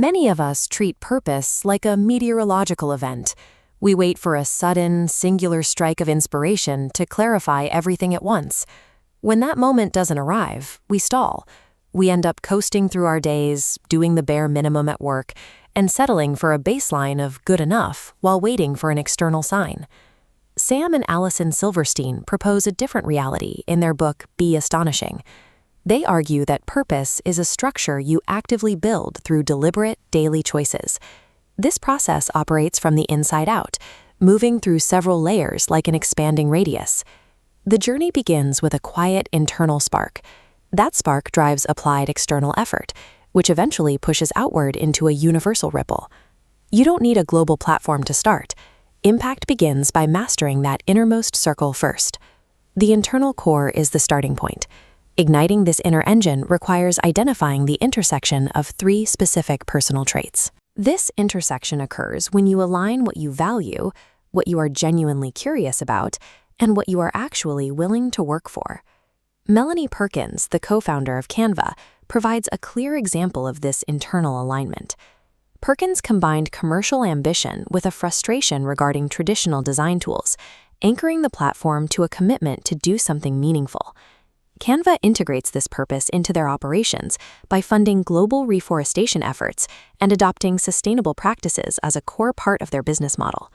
Many of us treat purpose like a meteorological event. We wait for a sudden, singular strike of inspiration to clarify everything at once. When that moment doesn't arrive, we stall. We end up coasting through our days, doing the bare minimum at work, and settling for a baseline of good enough while waiting for an external sign. Sam and Allison Silverstein propose a different reality in their book, Be Astonishing. They argue that purpose is a structure you actively build through deliberate, daily choices. This process operates from the inside out, moving through several layers like an expanding radius. The journey begins with a quiet internal spark. That spark drives applied external effort, which eventually pushes outward into a universal ripple. You don't need a global platform to start. Impact begins by mastering that innermost circle first. The internal core is the starting point. Igniting this inner engine requires identifying the intersection of three specific personal traits. This intersection occurs when you align what you value, what you are genuinely curious about, and what you are actually willing to work for. Melanie Perkins, the co-founder of Canva, provides a clear example of this internal alignment. Perkins combined commercial ambition with a frustration regarding traditional design tools, anchoring the platform to a commitment to do something meaningful. Canva integrates this purpose into their operations by funding global reforestation efforts and adopting sustainable practices as a core part of their business model.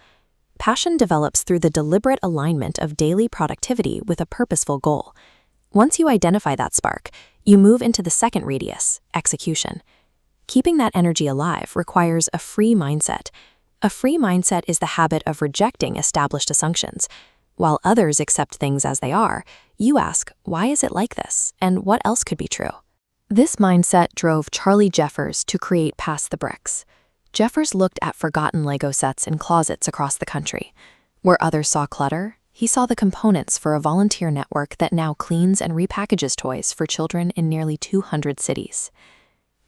Passion develops through the deliberate alignment of daily productivity with a purposeful goal. Once you identify that spark, you move into the second radius, execution. Keeping that energy alive requires a free mindset. A free mindset is the habit of rejecting established assumptions. While others accept things as they are, you ask, why is it like this, and what else could be true? This mindset drove Charlie Jeffers to create Pass the Bricks. Jeffers looked at forgotten Lego sets in closets across the country. Where others saw clutter, he saw the components for a volunteer network that now cleans and repackages toys for children in nearly 200 cities.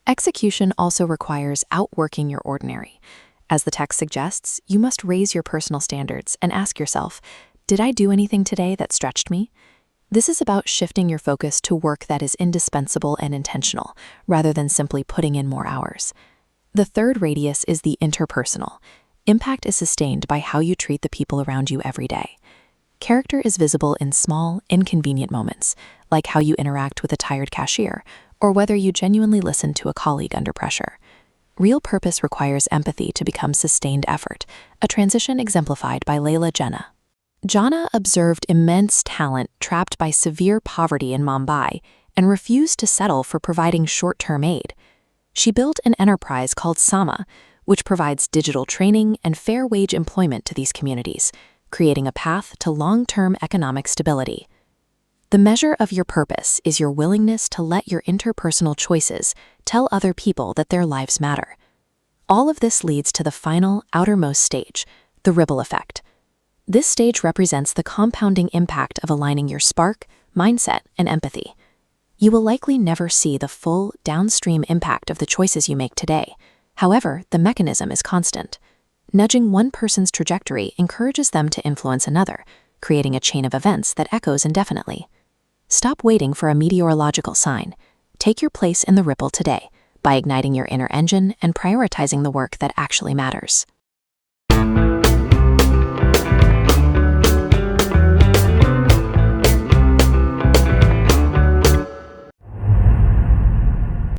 Execution also requires outworking your ordinary. As the text suggests, you must raise your personal standards and ask yourself, did I do anything today that stretched me? This is about shifting your focus to work that is indispensable and intentional, rather than simply putting in more hours. The third radius is the interpersonal. Impact is sustained by how you treat the people around you every day. Character is visible in small, inconvenient moments, like how you interact with a tired cashier, or whether you genuinely listen to a colleague under pressure. Real purpose requires empathy to become sustained effort, a transition exemplified by Layla Jinnah. Jana observed immense talent trapped by severe poverty in Mumbai and refused to settle for providing short-term aid. She built an enterprise called Sama, which provides digital training and fair wage employment to these communities, creating a path to long-term economic stability. The measure of your purpose is your willingness to let your interpersonal choices tell other people that their lives matter. All of this leads to the final, outermost stage, the ripple effect. This stage represents the compounding impact of aligning your spark, mindset, and empathy. You will likely never see the full, downstream impact of the choices you make today. However, the mechanism is constant. Nudging one person's trajectory encourages them to influence another, creating a chain of events that echoes indefinitely. Stop waiting for a meteorological sign. Take your place in the ripple today by igniting your inner engine and prioritizing the work that actually matters.